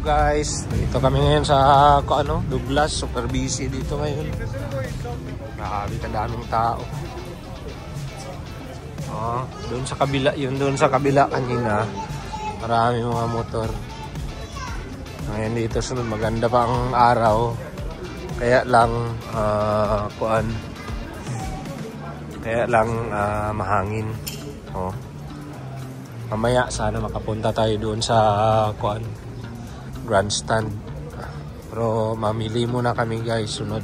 guys, dito kami ngayon sa Douglas, super busy dito ngayon. Grabe kadaming tao. Doon sa kabila, doon sa kabila kanina, marami mga motor. Ngayon dito sunod, maganda pa ang araw. Kaya lang mahangin. Mamaya sana makapunta tayo doon sa grandstand. Pero mamili muna kami guys, sunod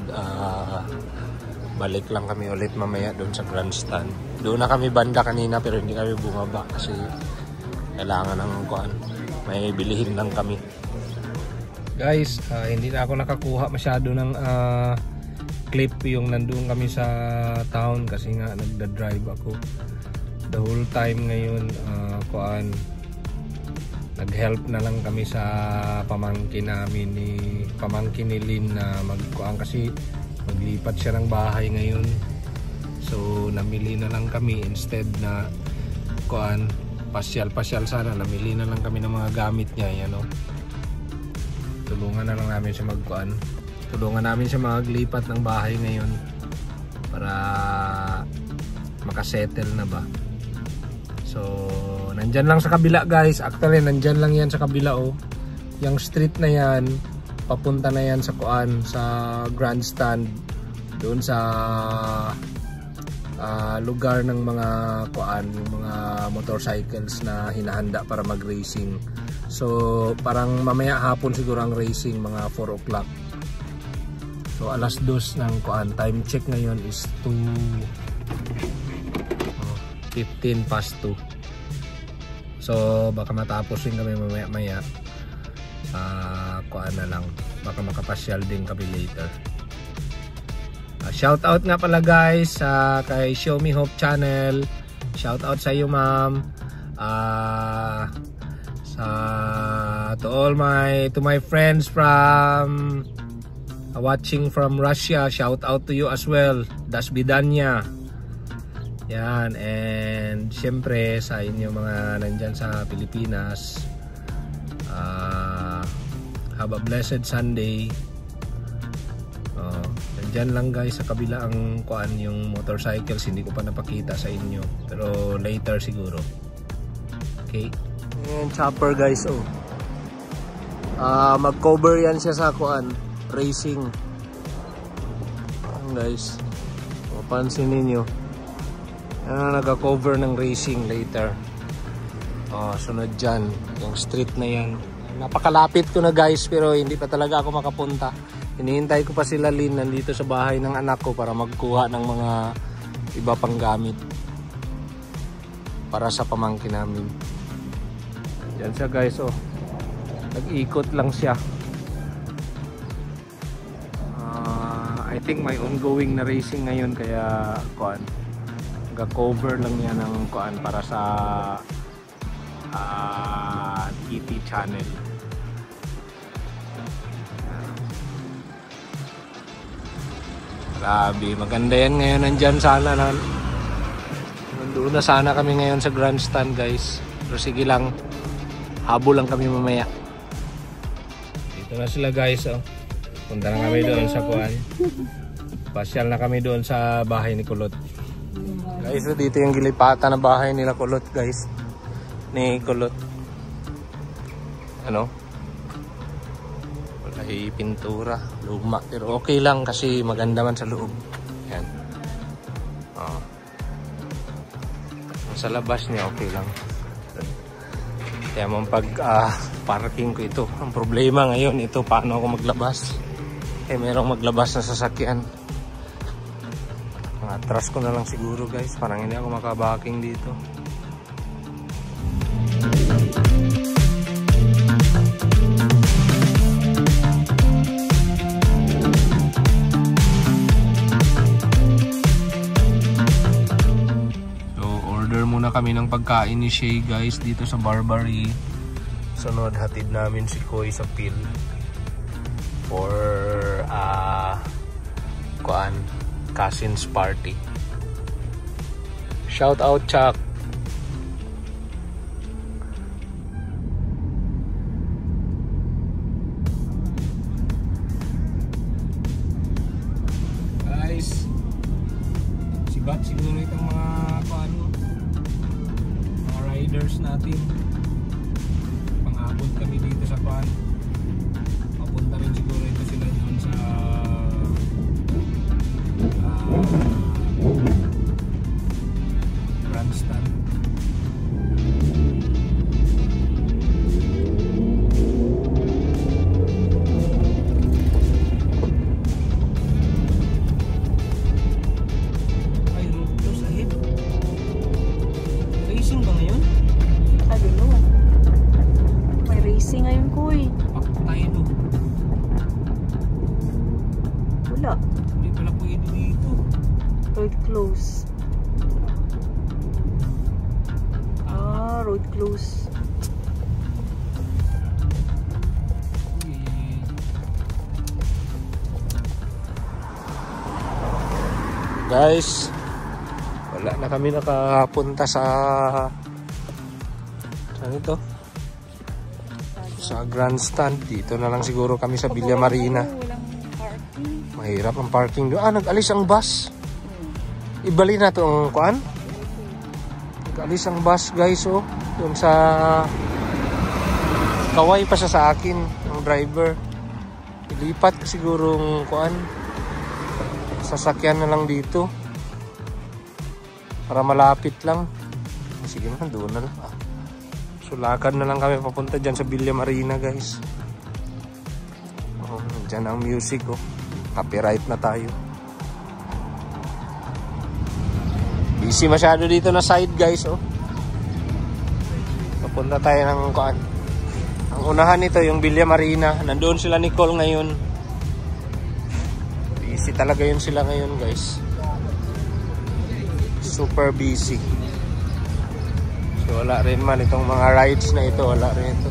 balik lang kami ulit mamaya doon sa grandstand. Doon na kami banda kanina pero hindi kami bumaba kasi kailangan ng may bilihin lang kami. Guys, hindi na ako nakakuha masyado ng clip yung nandoon kami sa town kasi nga nagda-drive ako the whole time ngayon. Nag-help na lang kami sa pamangkin ni Lynn na kasi maglipat siya ng bahay ngayon. So namili na lang kami instead na pasyal sana, namili na lang kami ng mga gamit niya, tulungan na lang namin siya tulungan namin siya maglipat ng bahay ngayon para makasettle na ba. So nandyan lang sa kabila guys, actually nandyan lang yan sa kabila yung street na yan papunta na yan sa sa grandstand doon sa lugar ng mga mga motorcycles na hinahanda para mag-racing. So parang mamaya hapon siguro ang racing, mga 4 o'clock. So alas 2 ng time check ngayon is 15 past 2. So baka matapos din kami mamaya na lang, baka makapasyal din kami later. Shout out nga pala guys kay Show Me Hope channel. Shout out sa iyo ma'am. To my friends from watching from Russia, shout out to you as well. Das Bidanya. Yan, and syempre sa inyo mga nandyan sa Pilipinas, have a blessed Sunday. Nandyan lang guys sa kabila ang yung motorcycles, hindi ko pa napakita sa inyo pero later siguro. Okay, and chopper guys, mag-cover yan siya sa racing. Guys, mapansin ninyo nag-cover ng racing later. Sunod dyan yung street na yan, napakalapit ko na guys pero hindi pa talaga ako makapunta. Hinihintay ko pa sila Lynn nandito sa bahay ng anak ko para magkuha ng mga iba pang gamit para sa pamangkin namin. Yan siya guys, nag-ikot lang siya. I think may ongoing na racing ngayon kaya nag-cover lang niya ng para sa TT channel. Grabe, maganda yan ngayon. Nandyan sana nandoon na sana kami ngayon sa grandstand guys. Pero sige lang, habol lang kami mamaya. Dito na sila guys, punta na kami doon sa pasyal na kami doon sa bahay ni Kulot. Guys, dito yung gilipatan na bahay nila Kulot guys. Ni Kulot. Wala pintura, luma, pero okay lang kasi maganda man sa loob. Yan. Sa labas niya okay lang. Kaya pag parking ko ito, ang problema ngayon ito, paano ako maglabas? Merong maglabas na sasakyan. Atras ko na lang siguro guys, parang hindi ako makabaking dito. So order muna kami ng pagkain ni Shay guys dito sa Barbary. Sunod hatid namin si Koy sa Pil for cousins party. Shout out Chuck. siguro itong mga mga riders natin. Pang-abot kami dito sa kuan. Papunta rin siguro ito sila doon sa grandstand. Ngayon kuy. Tayo no. Wala. Hindi pala pwede dito. Road close. Road close. Guys, wala na kami nakapunta sa saan ito? Sa grandstand. Dito na lang siguro kami sa Villa Marina. Mahirap ang parking doon. Nag-alis ang bus. Ibali na ito ang kuan. Nag-alis ang bus guys oh. Doon sa kaway pa siya sa akin ang driver. Ilipat siguro ang kuan. Sasakyan na lang dito. Para malapit lang. Sige na, doon na lang. Lakad na lang kami papunta dyan sa Villa Marina guys. Dyan ang music oh. Copyright na tayo. Busy masyado dito na side guys oh. Papunta tayo ng kuan. Ang unahan nito yung Villa Marina. Nandoon sila Nicole ngayon. Busy talaga yun sila ngayon guys. Super busy. So, wala rin man itong mga rides na ito. Wala rin ito.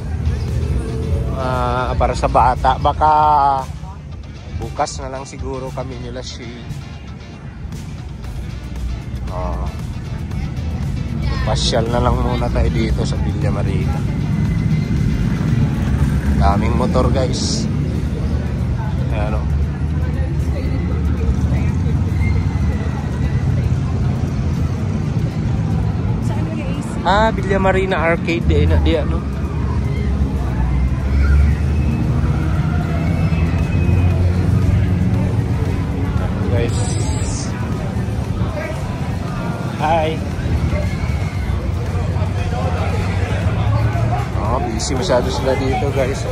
Para sa bata. Baka bukas na lang siguro kami nila si pasyal na lang muna tayo dito sa Villa Marina. Daming motor guys. Ayan o. Villa Marina Arcade di ano. Guys. Hi. Busy masyado sila dito, guys.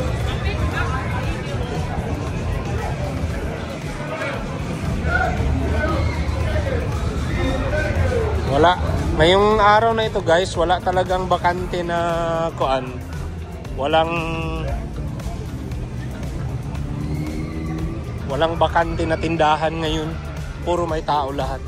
Wala. Ngayong araw na ito guys, wala talagang bakante na kuan. Walang bakante na tindahan ngayon. Puro may tao lahat.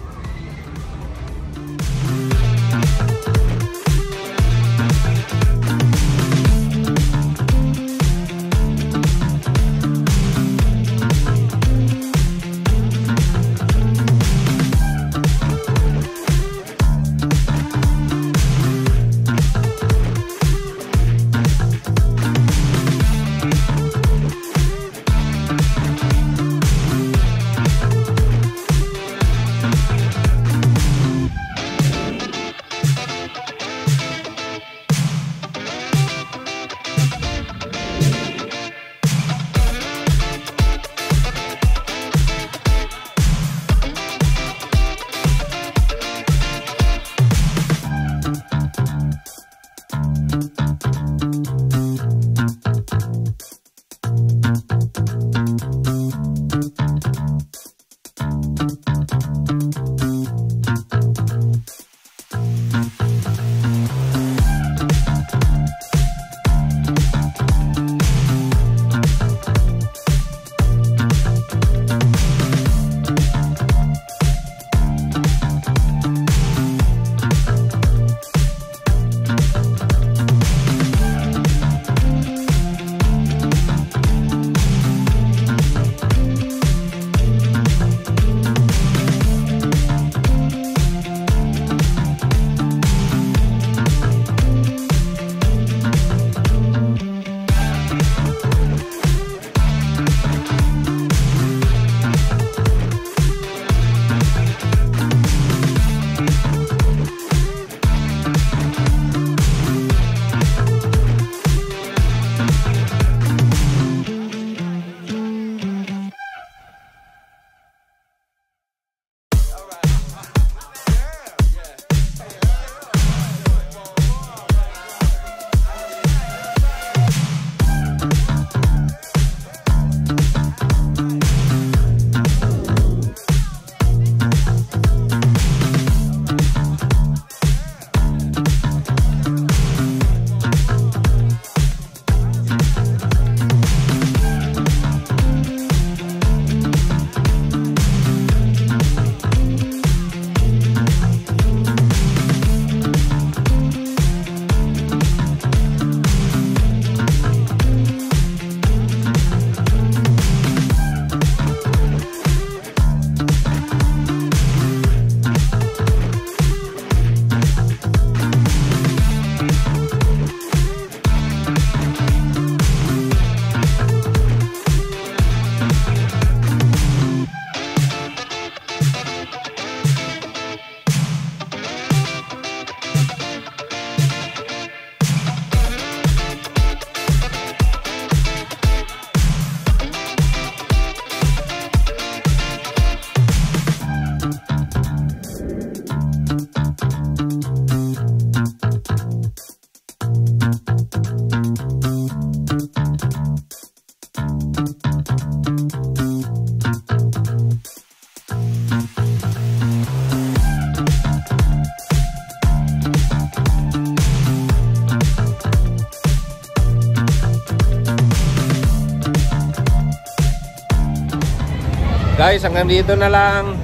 guys, hanggang dito na lang.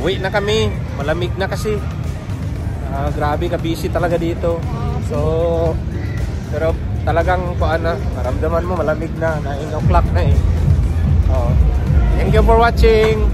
Uwi na kami. Malamig na kasi. Grabe ka busy talaga dito. So, pero talagang maramdaman mo malamig na. 9 o'clock na eh. Thank you for watching.